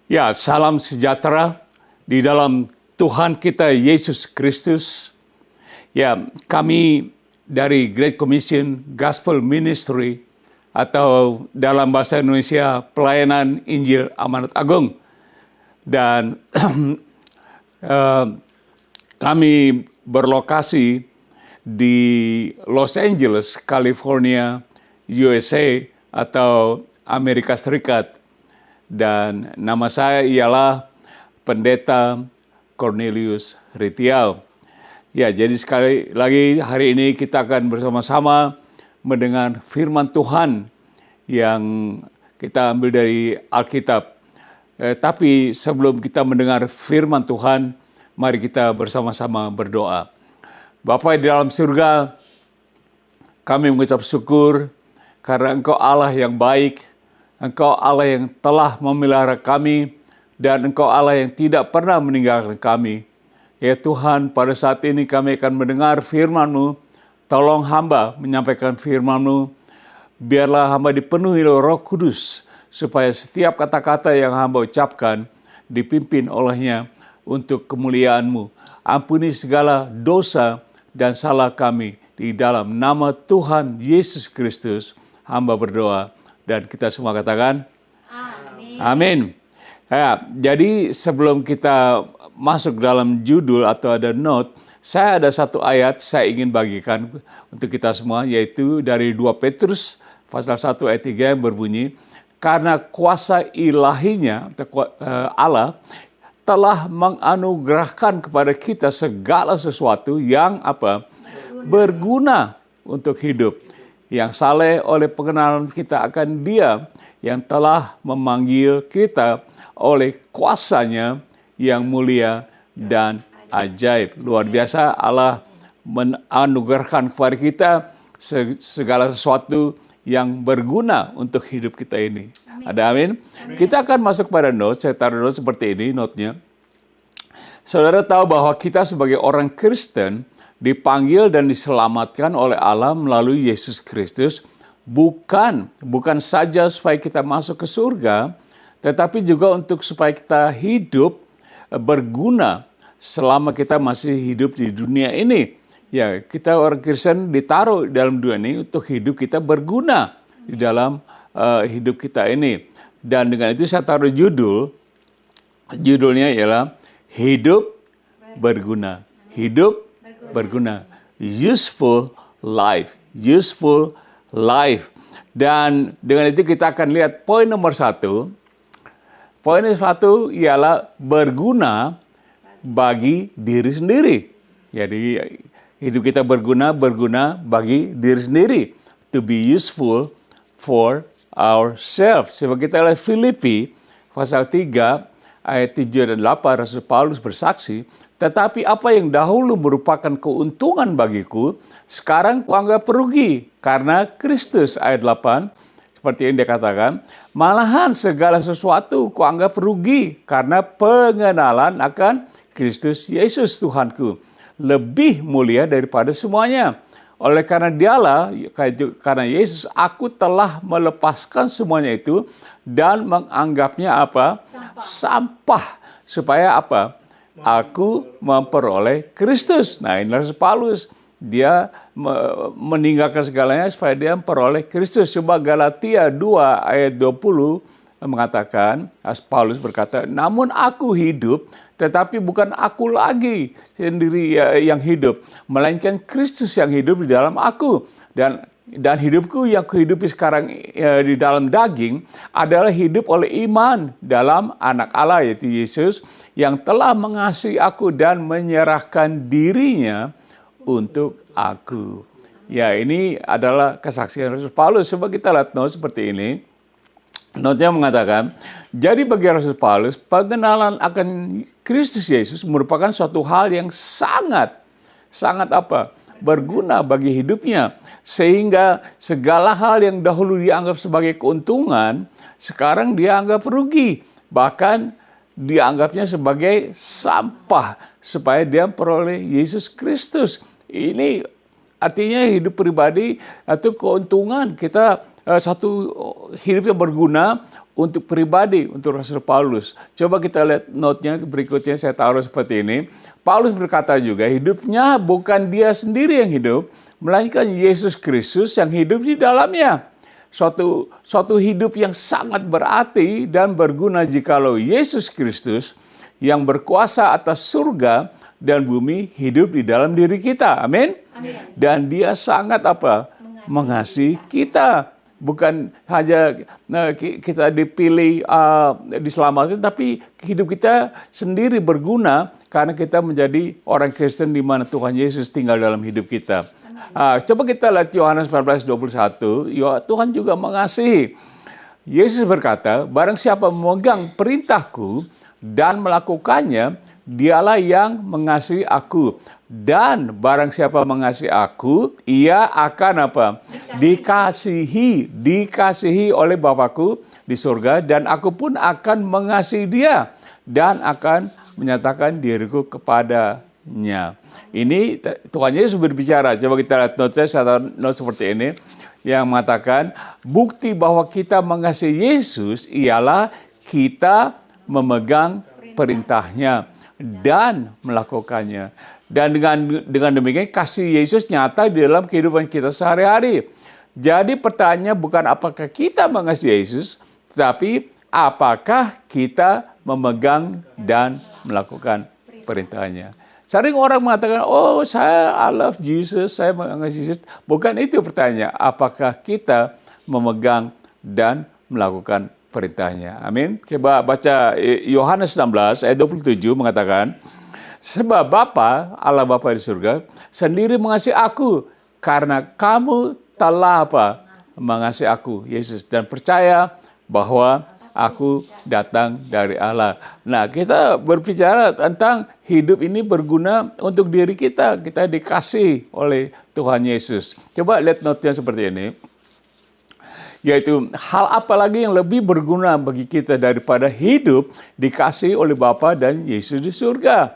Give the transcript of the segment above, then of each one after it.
Ya, salam sejahtera di dalam Tuhan kita Yesus Kristus. Ya, kami dari Great Commission Gospel Ministry atau dalam bahasa Indonesia Pelayanan Injil Amanat Agung. Dan kami berlokasi di Los Angeles, California, USA atau Amerika Serikat. Dan nama saya ialah Pendeta Cornelius Ritiau. Ya, jadi sekali lagi hari ini kita akan bersama-sama mendengar firman Tuhan yang kita ambil dari Alkitab. Tapi sebelum kita mendengar firman Tuhan, mari kita bersama-sama berdoa. Bapa di dalam surga, kami mengucap syukur karena Engkau Allah yang baik, Engkau Allah yang telah memelihara kami, dan Engkau Allah yang tidak pernah meninggalkan kami. Ya Tuhan, pada saat ini kami akan mendengar firman-Mu. Tolong hamba menyampaikan firman-Mu. Biarlah hamba dipenuhi oleh Roh Kudus, supaya setiap kata-kata yang hamba ucapkan dipimpin olehnya untuk kemuliaan-Mu. Ampuni segala dosa dan salah kami. Di dalam nama Tuhan Yesus Kristus, hamba berdoa. Dan kita semua katakan, Amin. Amin. Ya, jadi sebelum kita masuk dalam judul atau ada note, saya ada satu ayat saya ingin bagikan untuk kita semua, yaitu dari 2 Petrus pasal 1 ayat 3 yang berbunyi, karena kuasa ilahinya, Allah telah menganugerahkan kepada kita segala sesuatu yang berguna untuk hidup. Yang saleh oleh pengenalan kita akan Dia yang telah memanggil kita oleh kuasanya yang mulia dan ajaib. Luar biasa, Allah menganugerahkan kepada kita segala sesuatu yang berguna untuk hidup kita ini. Amin. Ada amin? Amin. Kita akan masuk pada note, saya taruh note seperti ini, note-nya. Saudara tahu bahwa kita sebagai orang Kristen dipanggil dan diselamatkan oleh Allah melalui Yesus Kristus, bukan saja supaya kita masuk ke surga, tetapi juga untuk supaya kita hidup berguna selama kita masih hidup di dunia ini. Ya, kita orang Kristen ditaruh dalam dunia ini untuk hidup kita berguna di dalam hidup kita ini. Dan dengan itu saya taruh judulnya ialah hidup berguna. Hidup berguna, useful life. Dan dengan itu kita akan lihat poin nomor 1. Poin nomor 1 ialah berguna bagi diri sendiri. Jadi hidup kita berguna bagi diri sendiri. To be useful for ourselves. Sebab kita lihat Filipi pasal 3 ayat 7 dan 8, Rasul Paulus bersaksi, tetapi apa yang dahulu merupakan keuntungan bagiku, sekarang kuanggap rugi karena Kristus. Ayat 8, seperti yang dia katakan, malahan segala sesuatu kuanggap rugi karena pengenalan akan Kristus Yesus Tuhanku. Lebih mulia daripada semuanya. Oleh karena Dialah, karena Yesus, aku telah melepaskan semuanya itu dan menganggapnya Sampah. Supaya aku memperoleh Kristus. Nah, ini Rasul Paulus. Dia meninggalkan segalanya supaya dia memperoleh Kristus. Coba Galatia 2 ayat 20 mengatakan, Paulus berkata, namun aku hidup, tetapi bukan aku lagi sendiri yang hidup, melainkan Kristus yang hidup di dalam aku. Dan hidupku yang kuhidupi sekarang di dalam daging adalah hidup oleh iman dalam anak Allah, yaitu Yesus, yang telah mengasihi aku dan menyerahkan dirinya untuk aku. Ya, ini adalah kesaksian Rasul Paulus. Coba kita lihat note seperti ini. Note-nya mengatakan, jadi bagi Rasul Paulus, pengenalan akan Kristus Yesus merupakan suatu hal yang sangat berguna bagi hidupnya. Sehingga segala hal yang dahulu dianggap sebagai keuntungan, sekarang dianggap rugi. Bahkan dianggapnya sebagai sampah, supaya dia memperoleh Yesus Kristus. Ini artinya hidup pribadi atau keuntungan kita, satu hidup yang berguna untuk pribadi, untuk Rasul Paulus. Coba kita lihat note-nya berikutnya, saya taruh seperti ini. Paulus berkata juga, hidupnya bukan dia sendiri yang hidup, melainkan Yesus Kristus yang hidup di dalamnya. Suatu hidup yang sangat berarti dan berguna jikalau Yesus Kristus yang berkuasa atas surga dan bumi hidup di dalam diri kita. Amin. Dan dia sangat mengasihi kita. Bukan hanya kita dipilih, diselamatkan, tapi hidup kita sendiri berguna karena kita menjadi orang Kristen di mana Tuhan Yesus tinggal dalam hidup kita. Coba kita lihat Yohanes 14:21. Tuhan juga mengasihi. Yesus berkata, barang siapa memegang perintahku dan melakukannya, dialah yang mengasihi aku. Dan barang siapa mengasihi aku, ia akan Dikasihi oleh Bapakku di surga, dan aku pun akan mengasihi dia dan akan menyatakan diriku kepadanya. Ini Tuhan Yesus berbicara. Coba kita lihat note seperti ini yang mengatakan bukti bahwa kita mengasihi Yesus ialah kita memegang perintahnya dan melakukannya. Dan dengan demikian kasih Yesus nyata di dalam kehidupan kita sehari-hari. Jadi pertanyaannya bukan apakah kita mengasihi Yesus, tetapi apakah kita memegang dan melakukan perintahnya. Sering orang mengatakan, oh I love Jesus, saya mengasihi Yesus. Bukan itu pertanyaannya, apakah kita memegang dan melakukan perintahnya. Amin. Coba baca Yohanes 16 ayat 27 mengatakan, sebab Bapa, Allah Bapa di surga, sendiri mengasihi aku, karena kamu telah mengasihi aku, Yesus, dan percaya bahwa aku datang dari Allah. Nah, kita berbicara tentang hidup ini berguna untuk diri kita. Kita dikasih oleh Tuhan Yesus. Coba lihat note-nya seperti ini. Yaitu, hal apa lagi yang lebih berguna bagi kita daripada hidup dikasih oleh Bapa dan Yesus di surga?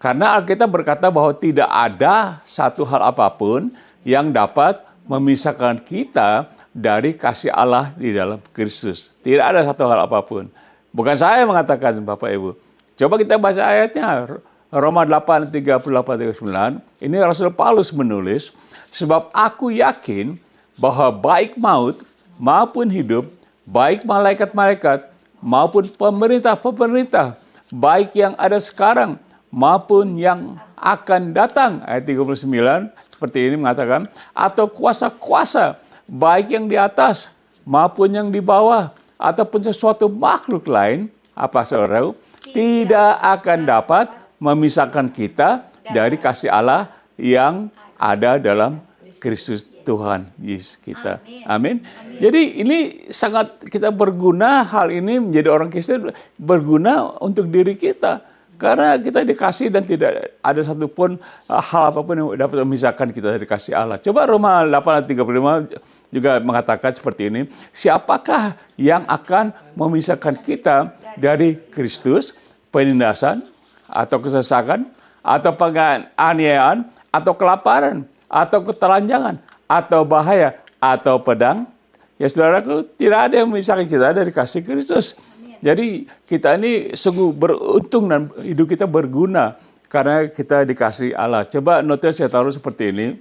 Karena Alkitab berkata bahwa tidak ada satu hal apapun yang dapat memisahkan kita dari kasih Allah di dalam Kristus. Tidak ada satu hal apapun. Bukan saya mengatakan, Bapak Ibu. Coba kita baca ayatnya. Roma 8, 38-39. Ini Rasul Paulus menulis, sebab aku yakin bahwa baik maut maupun hidup, baik malaikat-malaikat maupun pemerintah-pemerintah, baik yang ada sekarang maupun yang akan datang. Ayat 39 seperti ini mengatakan, atau kuasa-kuasa, baik yang di atas maupun yang di bawah, ataupun sesuatu makhluk lain, saudara, tidak akan dapat memisahkan kita dari kasih Allah yang ada dalam Kristus Tuhan Yesus kita. Amin. Jadi ini sangat kita berguna, hal ini menjadi orang Kristen berguna untuk diri kita. Karena kita dikasih dan tidak ada satupun hal apapun yang dapat memisahkan kita dari kasih Allah. Coba Roma 8:35 juga mengatakan seperti ini. Siapakah yang akan memisahkan kita dari Kristus? Penindasan, atau kesesakan, atau penganiayaan, atau kelaparan, atau ketelanjangan, atau bahaya, atau pedang? Ya saudaraku, tidak ada yang memisahkan kita dari kasih Kristus. Jadi kita ini sungguh beruntung dan hidup kita berguna karena kita dikasih Allah. Coba notnya saya taruh seperti ini.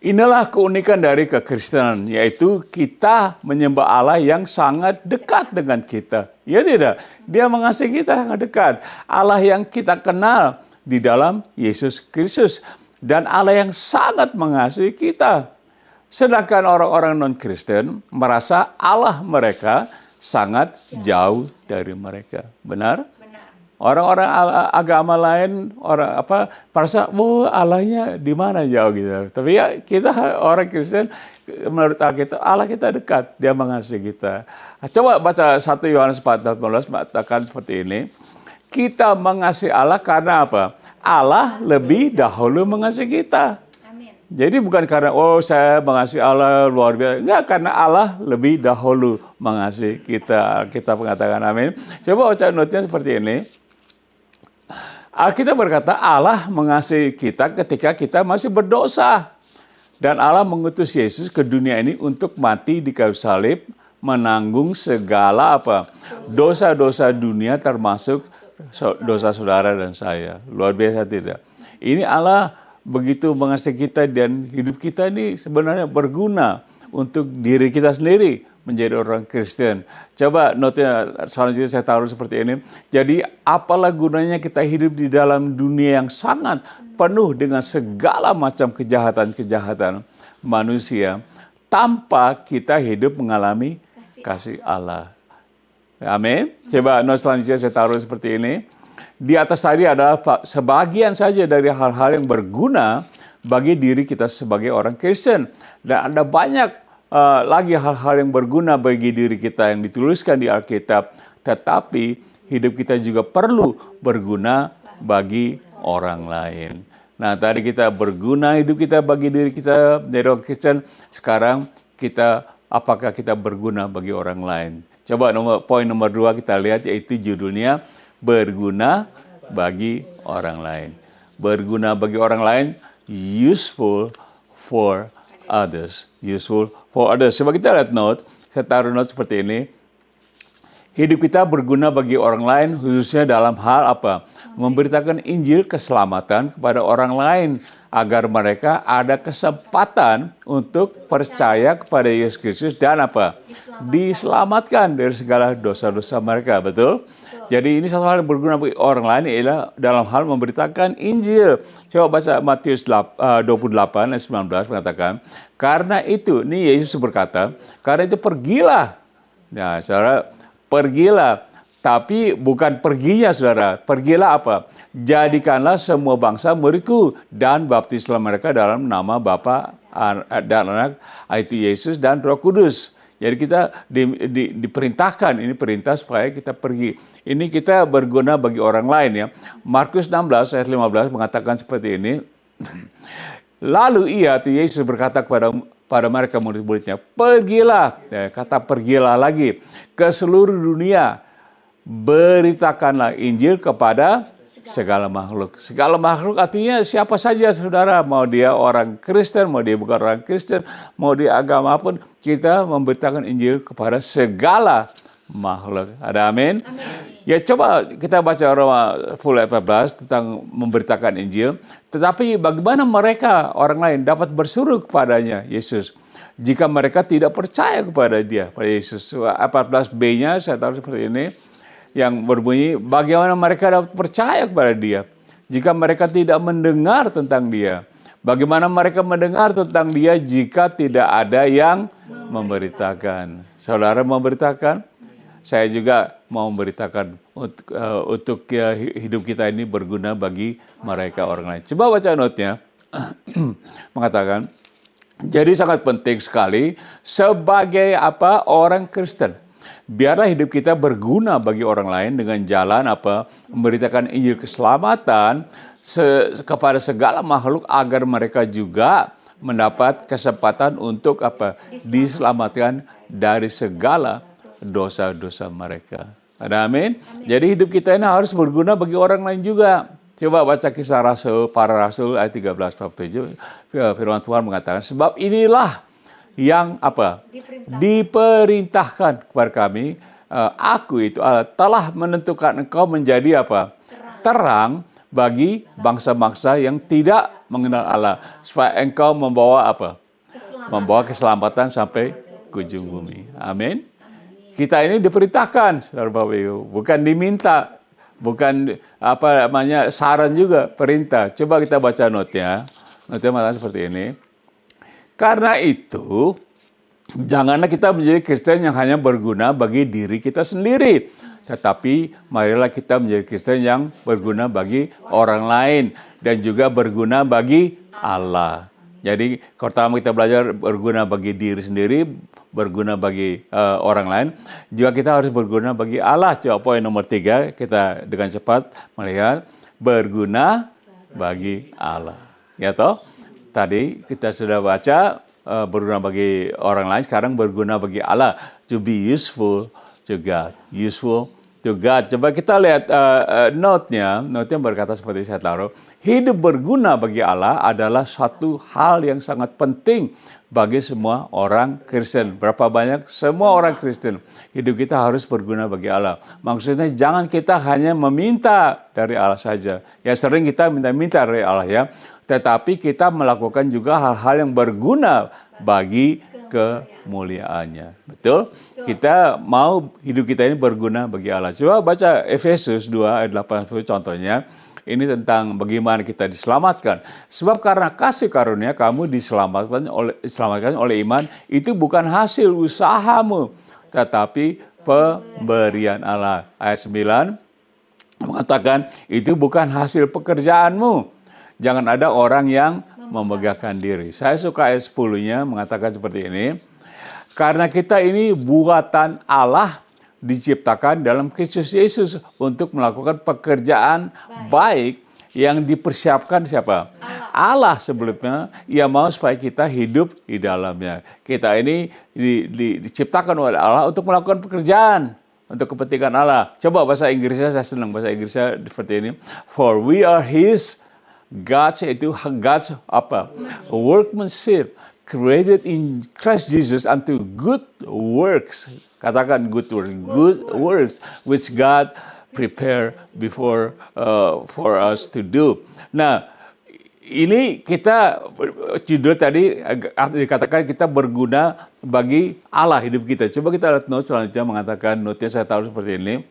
Inilah keunikan dari kekristenan, yaitu kita menyembah Allah yang sangat dekat dengan kita. Ya tidak? Dia mengasihi kita sangat dekat. Allah yang kita kenal di dalam Yesus Kristus. Dan Allah yang sangat mengasihi kita. Sedangkan orang-orang non-Kristen merasa Allah mereka sangat jauh dari mereka. Benar? Orang-orang agama lain, merasa, Allahnya di mana jauh gitu. Tapi ya kita orang Kristen, menurut Alkitab, Allah kita dekat, Dia mengasihi kita. Coba baca 1 Yohanes 4:18 mengatakan seperti ini. Kita mengasihi Allah karena apa? Allah lebih dahulu mengasihi kita. Jadi bukan karena, saya mengasihi Allah luar biasa. Enggak, karena Allah lebih dahulu mengasihi kita. Kita mengatakan amin. Coba baca notnya seperti ini. Alkitab berkata Allah mengasihi kita ketika kita masih berdosa. Dan Allah mengutus Yesus ke dunia ini untuk mati di kayu salib, menanggung segala apa? Dosa-dosa dunia termasuk dosa saudara dan saya. Luar biasa tidak? Ini Allah begitu mengasihi kita dan hidup kita ini sebenarnya berguna untuk diri kita sendiri menjadi orang Kristen. Coba notnya selanjutnya saya taruh seperti ini. Jadi apalah gunanya kita hidup di dalam dunia yang sangat penuh dengan segala macam kejahatan-kejahatan manusia tanpa kita hidup mengalami kasih Allah. Amin. Coba not selanjutnya saya taruh seperti ini. Di atas tadi adalah sebagian saja dari hal-hal yang berguna bagi diri kita sebagai orang Kristen. Dan ada banyak lagi hal-hal yang berguna bagi diri kita yang dituliskan di Alkitab. Tetapi hidup kita juga perlu berguna bagi orang lain. Nah, tadi kita berguna hidup kita bagi diri kita menjadi orang Kristen. Sekarang apakah kita berguna bagi orang lain? Coba poin nomor 2 kita lihat, yaitu judulnya berguna bagi orang lain. Berguna bagi orang lain, useful for others. Useful for others. Coba kita lihat note, saya taruh note seperti ini. Hidup kita berguna bagi orang lain, khususnya dalam hal apa? Memberitakan Injil keselamatan kepada orang lain, agar mereka ada kesempatan untuk percaya kepada Yesus Kristus dan apa? Diselamatkan dari segala dosa-dosa mereka, betul? Jadi ini satu hal yang berguna bagi orang lain ialah dalam hal memberitakan Injil. Coba baca Matius 28 ayat 19 mengatakan, karena itu, ini Yesus berkata, karena itu pergilah. Nah, saudara, pergilah. Tapi bukan perginya, saudara. Pergilah apa? Jadikanlah semua bangsa muridku dan baptislah mereka dalam nama Bapa dan Anak, yaitu Yesus dan Roh Kudus. Jadi kita diperintahkan, ini perintah supaya kita pergi. Ini kita berguna bagi orang lain ya. Markus 16 ayat 15 mengatakan seperti ini. Lalu Yesus berkata kepada mereka murid-muridnya, pergilah, kata pergilah lagi ke seluruh dunia, beritakanlah Injil kepada segala makhluk. Segala makhluk artinya siapa saja, saudara. Mau dia orang Kristen, mau dia bukan orang Kristen, mau dia agama pun, kita memberitakan Injil kepada segala makhluk. Ada amin? Ya, coba kita baca Roma 14 tentang memberitakan Injil. Tetapi bagaimana mereka, orang lain, dapat berseru kepadanya, Yesus, jika mereka tidak percaya kepada dia, pada Yesus. 14b-nya saya taruh seperti ini, yang berbunyi, bagaimana mereka dapat percaya kepada dia jika mereka tidak mendengar tentang dia? Bagaimana mereka mendengar tentang dia jika tidak ada yang memberitakan? Saudara memberitakan? Saya juga mau memberitakan untuk hidup kita ini berguna bagi mereka orang lain. Coba baca notnya. Mengatakan, jadi sangat penting sekali sebagai apa? Orang Kristen. Biarlah hidup kita berguna bagi orang lain dengan jalan apa? Memberitakan Injil keselamatan kepada segala makhluk agar mereka juga mendapat kesempatan untuk apa? Diselamatkan dari segala dosa-dosa mereka. Ada amin? Jadi hidup kita ini harus berguna bagi orang lain juga. Coba baca Kisah Rasul, para Rasul ayat 13-17. Firman Tuhan mengatakan, sebab inilah yang apa? Diperintahkan kepada kami, aku itu Allah telah menentukan engkau menjadi apa? Terang bagi bangsa-bangsa yang tidak mengenal Allah, supaya engkau membawa apa? Membawa keselamatan sampai ke ujung bumi. Amin. Kita ini diperintahkan, saudara Bapak Ibu, bukan diminta, bukan apa namanya saran juga, perintah. Coba kita baca notnya. Notnya mengatakan seperti ini. Karena itu, janganlah kita menjadi Kristen yang hanya berguna bagi diri kita sendiri. Tetapi marilah kita menjadi Kristen yang berguna bagi orang lain dan juga berguna bagi Allah. Jadi pertama kita belajar berguna bagi diri sendiri, berguna bagi orang lain. Juga kita harus berguna bagi Allah. Coba poin nomor 3 kita dengan cepat melihat berguna bagi Allah. Ya toh? Tadi kita sudah baca berguna bagi orang lain, sekarang berguna bagi Allah. To be useful to God. Useful to God. Coba kita lihat note-nya berkata seperti saya taruh, hidup berguna bagi Allah adalah satu hal yang sangat penting bagi semua orang Kristen. Berapa banyak? Semua orang Kristen. Hidup kita harus berguna bagi Allah. Maksudnya jangan kita hanya meminta dari Allah saja. Ya sering kita minta-minta dari Allah ya. Tetapi kita melakukan juga hal-hal yang berguna bagi kemuliaannya. Betul? Kita mau hidup kita ini berguna bagi Allah. Coba baca Efesus 2 ayat 80 contohnya. Ini tentang bagaimana kita diselamatkan. Sebab karena kasih karunia kamu diselamatkan oleh iman, itu bukan hasil usahamu, tetapi pemberian Allah. Ayat 9 mengatakan itu bukan hasil pekerjaanmu. Jangan ada orang yang memegahkan diri. Saya suka ayat 10-nya mengatakan seperti ini. Karena kita ini buatan Allah, diciptakan dalam Kristus Yesus untuk melakukan pekerjaan baik yang dipersiapkan siapa? Allah sebelumnya. Ia mau supaya kita hidup di dalamnya. Kita ini diciptakan oleh Allah untuk melakukan pekerjaan untuk kepentingan Allah. Coba bahasa Inggrisnya, saya senang bahasa Inggrisnya seperti ini. For we are His, God's, itu God's apa? Workmanship, created in Christ Jesus unto good works. Katakan good works which God prepare before for us to do. Nah, ini kita judul tadi dikatakan kita berguna bagi Allah hidup kita. Coba kita lihat note selanjutnya mengatakan, note-nya saya tahu seperti ini.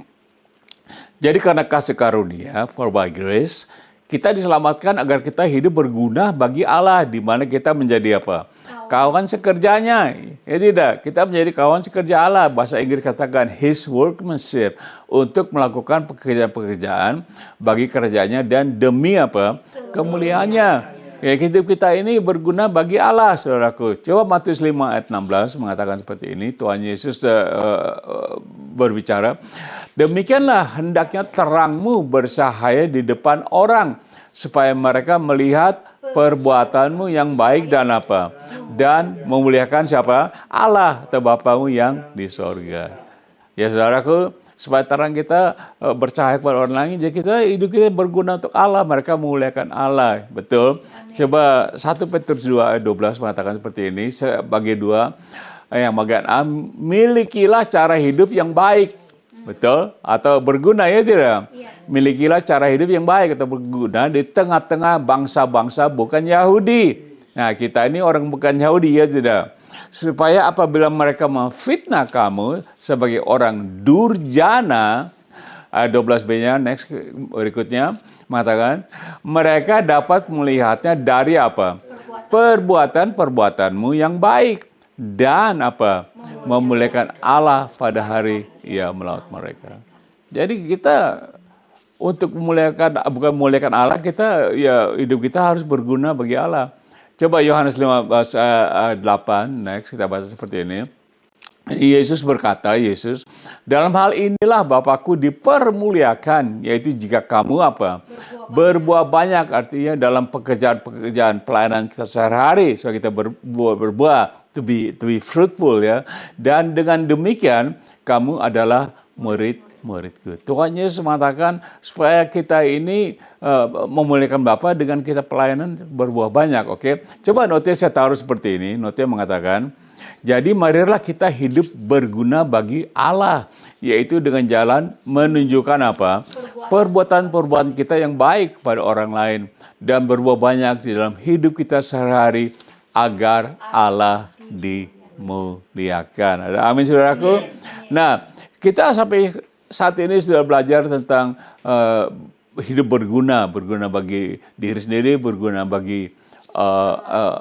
Jadi karena kasih karunia, for by grace, kita diselamatkan agar kita hidup berguna bagi Allah, di mana kita menjadi apa? Kawan sekerjanya. Ya tidak, kita menjadi kawan sekerja Allah. Bahasa Inggris katakan His workmanship, untuk melakukan pekerjaan-pekerjaan bagi kerjanya dan demi apa? Kemuliaannya. Ya, hidup kita ini berguna bagi Allah, saudaraku. Coba Matius 5 ayat 16 mengatakan seperti ini. Tuhan Yesus berbicara, demikianlah hendaknya terangmu bersahaya di depan orang, supaya mereka melihat perbuatanmu yang baik dan apa? Dan memuliakan siapa? Allah atau Bapamu yang di sorga. Ya saudaraku, supaya terang kita bercahaya kepada orang lain, jadi kita hidup kita berguna untuk Allah, mereka memuliakan Allah. Betul? Amin. Coba 1 Petrus 2 ayat 12 mengatakan seperti ini, sebagai dua yang bagian A, milikilah cara hidup yang baik. Betul? Atau berguna ya tidak? Ya. Milikilah cara hidup yang baik atau berguna di tengah-tengah bangsa-bangsa bukan Yahudi. Nah, kita ini orang bukan Yahudi ya tidak? Supaya apabila mereka memfitnah kamu sebagai orang durjana, 12b-nya next berikutnya mengatakan, mereka dapat melihatnya dari apa? Perbuatan-perbuatanmu yang baik dan apa? Memuliakan Allah pada hari Ia melaut mereka. Jadi kita untuk bukan memuliakan Allah, kita ya hidup kita harus berguna bagi Allah. Coba Yohanes 15:8, next kita baca seperti ini. Yesus berkata, dalam hal inilah Bapakku dipermuliakan, yaitu jika kamu apa? Berbuah banyak, artinya dalam pekerjaan pelayanan kita sehari-hari, supaya kita berbuah, to be fruitful ya. Dan dengan demikian kamu adalah murid-muridku. Tuhan Yesus mengatakan supaya kita ini memuliakan Bapa dengan kita pelayanan berbuah banyak. Oke, coba notnya saya taruh seperti ini. Notnya mengatakan, jadi marilah kita hidup berguna bagi Allah, yaitu dengan jalan menunjukkan apa? Perbuatan-perbuatan kita yang baik kepada orang lain dan berbuah banyak di dalam hidup kita sehari-hari agar Allah dimuliakan. Ada amin saudaraku? Nah, kita sampai saat ini sudah belajar tentang hidup berguna bagi diri sendiri, berguna bagi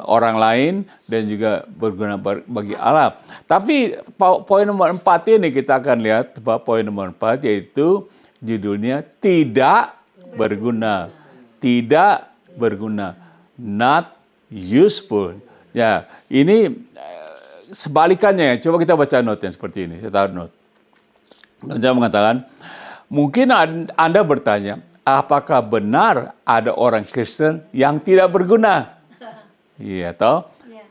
orang lain, dan juga berguna bagi Allah. Tapi poin nomor 4 ini kita akan lihat, poin nomor 4 yaitu judulnya tidak berguna. Tidak berguna. Not useful. Ya, ini sebalikannya. Coba kita baca note yang seperti ini. Saya taruh note. Note mengatakan, mungkin Anda bertanya, apakah benar ada orang Kristen yang tidak berguna? Iya toh? Yeah.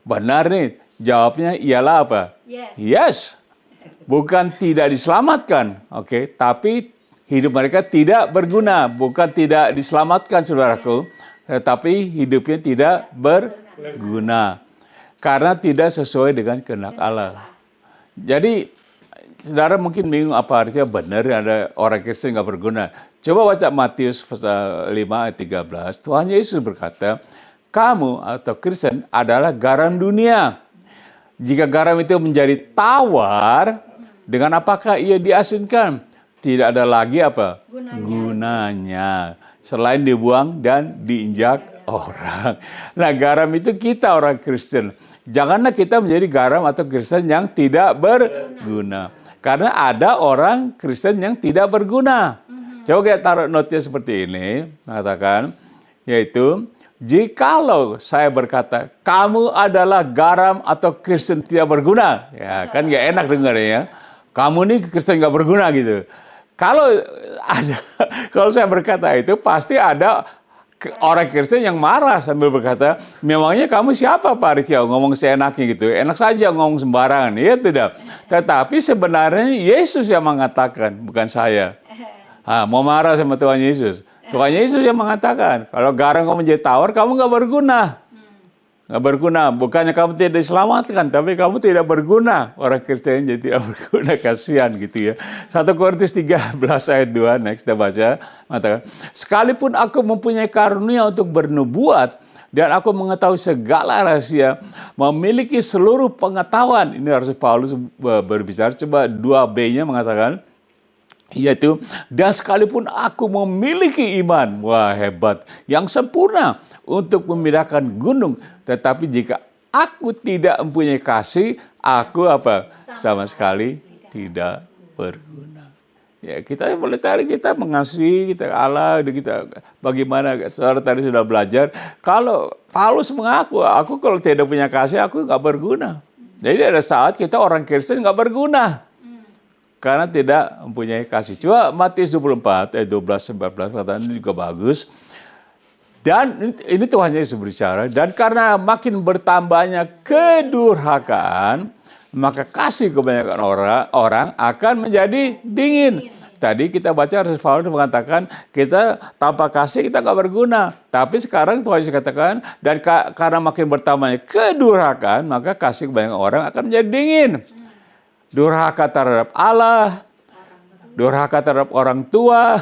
Benar nih. Jawabnya ialah apa? Yes. bukan tidak diselamatkan, oke, tapi hidup mereka tidak berguna, bukan tidak diselamatkan, saudaraku, tetapi hidupnya tidak berguna karena tidak sesuai dengan kehendak Allah. Jadi, saudara mungkin bingung apa artinya benar ada orang Kristen nggak berguna. Coba baca Matius pasal 5 ayat 13. Tuhan Yesus berkata, kamu atau Kristen adalah garam dunia. Jika garam itu menjadi tawar, dengan apakah ia diasinkan? Tidak ada lagi apa? Gunanya. Selain dibuang dan diinjak orang. Nah, garam itu kita orang Kristen. Janganlah kita menjadi garam atau Kristen yang tidak berguna. Karena ada orang Kristen yang tidak berguna. Coba kita taruh notnya seperti ini, mengatakan, yaitu, jikalau saya berkata, kamu adalah garam atau Kristen tidak berguna, ya kan gak enak dengar ya. Kamu nih Kristen gak berguna gitu. Kalau saya berkata itu, pasti ada orang Kristen yang marah sambil berkata, memangnya kamu siapa Pak Rikyao ngomong seenaknya gitu. Enak saja ngomong sembarangan, ya tidak. Tetapi sebenarnya Yesus yang mengatakan, bukan saya. Mau marah sama Tuhan Yesus. Tuhan Yesus yang mengatakan, kalau garam kamu menjadi tawar, kamu nggak berguna. Nggak berguna. Bukannya kamu tidak diselamatkan, tapi kamu tidak berguna. Orang Kristen jadi tidak berguna, kasihan gitu ya. 1 Korintus 13 ayat 2, next kita baca. Mengatakan, sekalipun aku mempunyai karunia untuk bernubuat, dan aku mengetahui segala rahasia, memiliki seluruh pengetahuan. Ini harus Paulus berbicara. Coba 2b-nya mengatakan, yaitu, dan sekalipun aku memiliki iman, wah hebat, yang sempurna untuk memindahkan gunung, tetapi jika aku tidak mempunyai kasih, aku apa? Sama sekali tidak berguna. Ya, kita boleh tarik, kita mengasihi, kita Allah, kita bagaimana, saudara tadi sudah belajar, kalau Paulus mengaku, aku kalau tidak punya kasih, aku nggak berguna. Jadi ada saat kita orang Kristen nggak berguna. Karena tidak mempunyai kasih. Coba Matius 24 ayat 12-14 kata ini juga bagus. Dan ini Tuhan Yesus berbicara. Dan karena makin bertambahnya kedurhakaan, maka kasih kebanyakan orang akan menjadi dingin. Tadi kita baca Paulus mengatakan kita tanpa kasih kita nggak berguna. Tapi sekarang Tuhan Yesus katakan dan karena makin bertambahnya kedurhakaan, maka kasih kebanyakan orang akan menjadi dingin. Durhaka terhadap Allah, durhaka terhadap orang tua,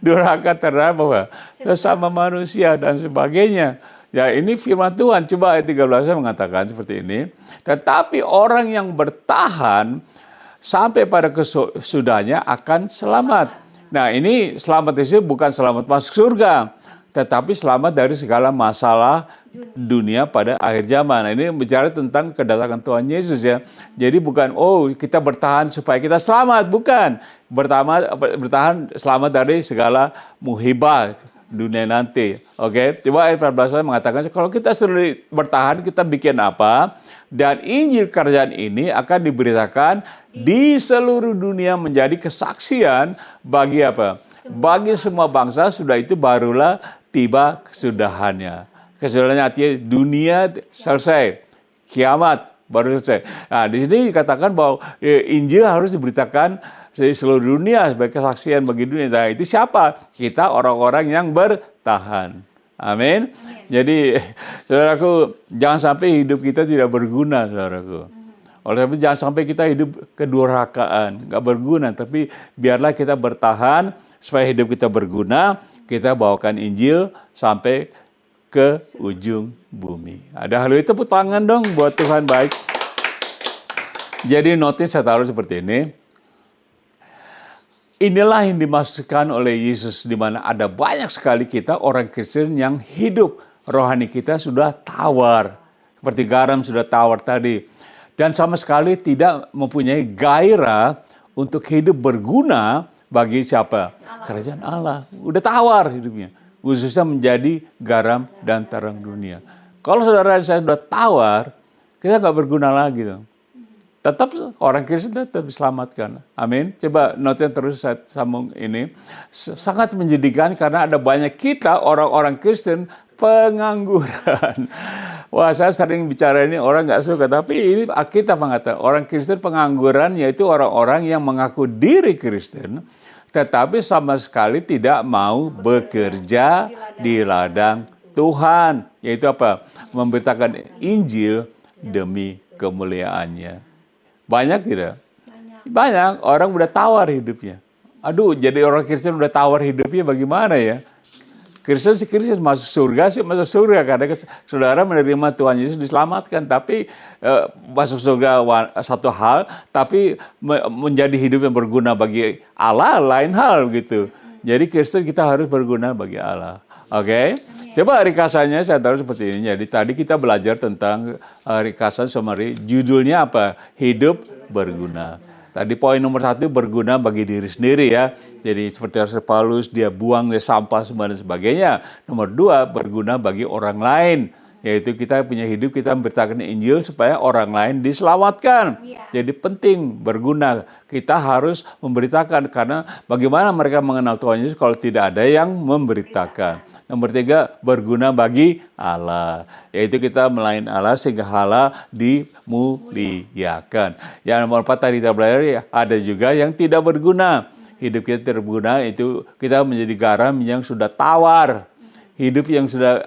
durhaka terhadap apa? Sesama manusia dan sebagainya. Ya, ini firman Tuhan. Coba ayat 13 mengatakan seperti ini. Tetapi orang yang bertahan sampai pada kesudahnya akan selamat. Nah, ini selamat itu bukan selamat masuk surga, tetapi selamat dari segala masalah dunia pada akhir zaman. Nah, ini bicara tentang kedatangan Tuhan Yesus ya. Jadi bukan kita bertahan supaya kita selamat, bukan. Bertahan selamat dari segala musibah dunia nanti. Oke, coba ayat 14 mengatakan kalau kita sudah bertahan, kita bikin apa? Dan Injil kerajaan ini akan diberitakan di seluruh dunia menjadi kesaksian bagi apa? Bagi semua bangsa, sudah itu barulah tiba kesudahannya. Kesudahannya artinya dunia selesai, kiamat baru selesai. Nah, di sini dikatakan bahwa Injil harus diberitakan di seluruh dunia sebagai kesaksian bagi dunia. Nah, itu siapa? Kita orang-orang yang bertahan. Amin. Jadi, saudaraku, jangan sampai hidup kita tidak berguna, saudaraku. Oleh sebab itu jangan sampai kita hidup kedurhakaan, nggak berguna. Tapi biarlah kita bertahan supaya hidup kita berguna. Kita bawakan Injil sampai ke ujung bumi. Ada hal itu, tepuk tangan dong buat Tuhan baik. Jadi notis saya taruh seperti ini. Inilah yang dimaksudkan oleh Yesus, di mana ada banyak sekali kita orang Kristen yang hidup rohani kita sudah tawar. Seperti garam sudah tawar tadi. Dan sama sekali tidak mempunyai gairah untuk hidup berguna bagi siapa? Kerajaan Allah. Udah tawar hidupnya. Khususnya menjadi garam dan terang dunia. Kalau saudara dan saya sudah tawar, kita nggak berguna lagi dong. Tetap orang Kristen tetap diselamatkan. Amin. Coba noten terus saya sambung ini. Sangat menyedihkan karena ada banyak kita orang-orang Kristen pengangguran. Wah, saya sering bicara ini orang nggak suka, tapi ini Alkitab mengatakan orang Kristen pengangguran yaitu orang-orang yang mengaku diri Kristen, tetapi sama sekali tidak mau bekerja di ladang Tuhan. Yaitu apa? Memberitakan Injil demi kemuliaannya. Banyak tidak? Banyak. Orang udah tawar hidupnya. Aduh, jadi orang Kristen udah tawar hidupnya bagaimana ya? Kristen sih Kristen masuk surga sih masuk surga karena saudara menerima Tuhan Yesus diselamatkan, tapi masuk surga satu hal, tapi menjadi hidup yang berguna bagi Allah lain hal gitu. Jadi Kristen kita harus berguna bagi Allah. Oke? Coba ringkasannya saya taruh seperti ini. Jadi tadi kita belajar tentang ringkasan summary, judulnya apa? Hidup berguna. Tadi poin nomor 1 berguna bagi diri sendiri ya. Jadi seperti Rasul Paulus, dia buang sampah semua dan sebagainya. Nomor 2, berguna bagi orang lain. Yaitu kita punya hidup, kita memberitakan Injil supaya orang lain diselamatkan. Jadi penting, berguna. Kita harus memberitakan karena bagaimana mereka mengenal Tuhan Yesus kalau tidak ada yang memberitakan. Nomor 3, berguna bagi Allah. Yaitu kita melayani Allah sehingga Allah dimuliakan. Yang nomor 4 tadi kita belajar, ada juga yang tidak berguna. Hidup kita tidak berguna, itu kita menjadi garam yang sudah tawar. Hidup yang sudah,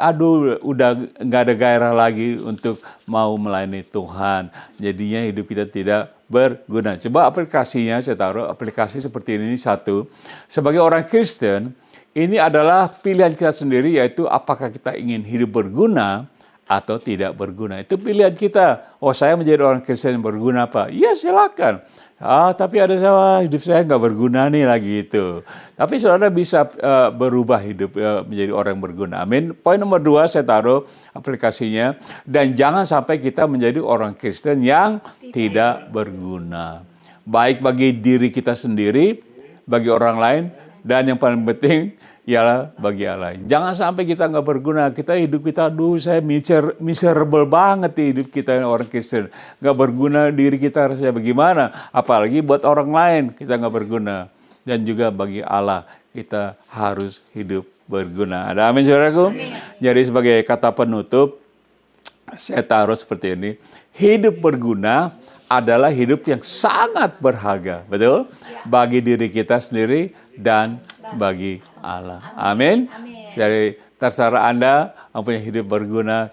udah nggak ada gairah lagi untuk mau melayani Tuhan. Jadinya hidup kita tidak berguna. Coba aplikasinya, saya taruh aplikasi seperti ini. 1, sebagai orang Kristen, ini adalah pilihan kita sendiri, yaitu apakah kita ingin hidup berguna atau tidak berguna. Itu pilihan kita. Oh, saya menjadi orang Kristen yang berguna, Pak. Ya, silakan. Tapi ada hidup saya nggak berguna nih lagi itu. Tapi saudara bisa berubah hidup menjadi orang yang berguna. Amin. Poin nomor 2 saya taruh aplikasinya. Dan jangan sampai kita menjadi orang Kristen yang tidak berguna. Baik bagi diri kita sendiri, bagi orang lain, dan yang paling penting ialah bagi Allah. Jangan sampai kita nggak berguna. Kita hidup kita, saya miserable banget di hidup kita orang Kristen. Nggak berguna diri kita rasanya bagaimana. Apalagi buat orang lain kita nggak berguna. Dan juga bagi Allah kita harus hidup berguna. Ada amin saudaraku? Amin. Jadi sebagai kata penutup, saya taruh seperti ini. Hidup berguna adalah hidup yang sangat berharga. Betul? Bagi diri kita sendiri dan bagi Allah. Amin. Jadi terserah Anda punya hidup berguna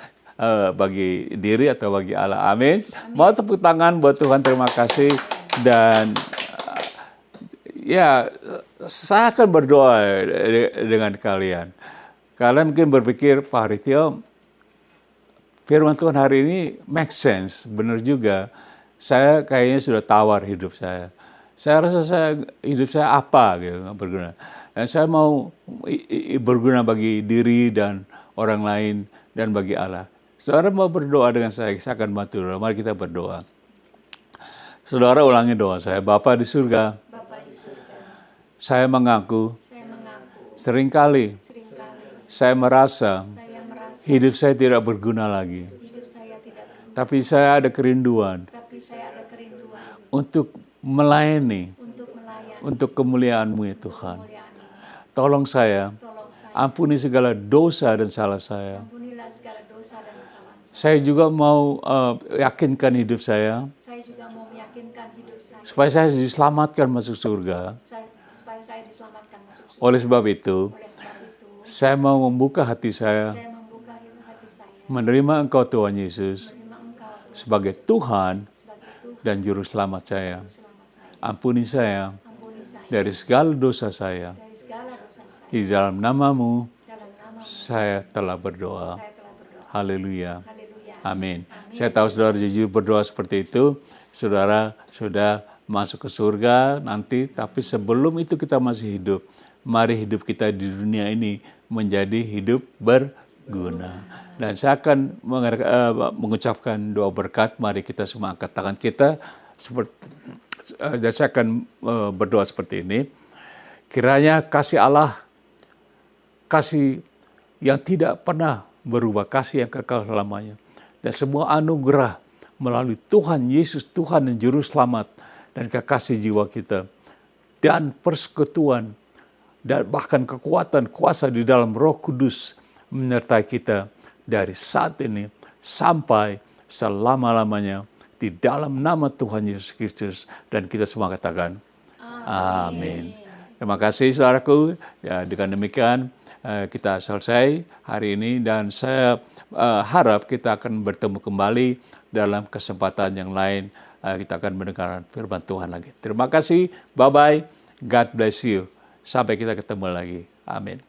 bagi diri atau bagi Allah. Amin. Mau tepuk tangan buat Tuhan, terima kasih. Dan ya, saya akan berdoa dengan kalian. Kalian mungkin berpikir, Pak Haritio, firman Tuhan hari ini make sense, benar juga. Saya kayaknya sudah tawar hidup saya. Saya rasa hidup saya apa gitu, berguna. Dan saya mau berguna bagi diri dan orang lain dan bagi Allah. Saudara mau berdoa dengan saya akan bantu. Mari kita berdoa. Saudara ulangi doa saya. Bapa di surga, saya mengaku seringkali saya merasa hidup saya tidak berguna lagi. Tapi saya ada kerinduan untuk melayani, untuk kemuliaan-Mu ya Tuhan. Tolong saya, ampuni segala dosa dan salah saya. Saya juga mau yakinkan hidup saya, supaya saya diselamatkan masuk surga. Oleh sebab itu, saya mau membuka hati saya, menerima Engkau Tuhan Yesus sebagai Tuhan dan Juru Selamat saya. Ampuni saya dari segala dosa saya. Di dalam nama-Mu, saya telah berdoa. Haleluya. Amin. Saya tahu saudara jujur berdoa seperti itu, saudara sudah masuk ke surga nanti, tapi sebelum itu kita masih hidup. Mari hidup kita di dunia ini menjadi hidup berguna. Dan saya akan mengucapkan doa berkat. Mari kita semua angkat tangan kita. Dan saya akan berdoa seperti ini. Kiranya kasih Allah, kasih yang tidak pernah berubah, kasih yang kekal selamanya. Dan semua anugerah melalui Tuhan Yesus, Tuhan dan Juru Selamat, dan kekasih jiwa kita, dan persekutuan, dan bahkan kekuatan kuasa di dalam Roh Kudus menyertai kita dari saat ini sampai selama-lamanya. Di dalam nama Tuhan Yesus Kristus. Dan kita semua katakan, amin. Terima kasih saudaraku. Ya, dengan demikian kita selesai hari ini. Dan saya harap kita akan bertemu kembali dalam kesempatan yang lain. Kita akan mendengar firman Tuhan lagi. Terima kasih. Bye-bye. God bless you. Sampai kita ketemu lagi. Amin.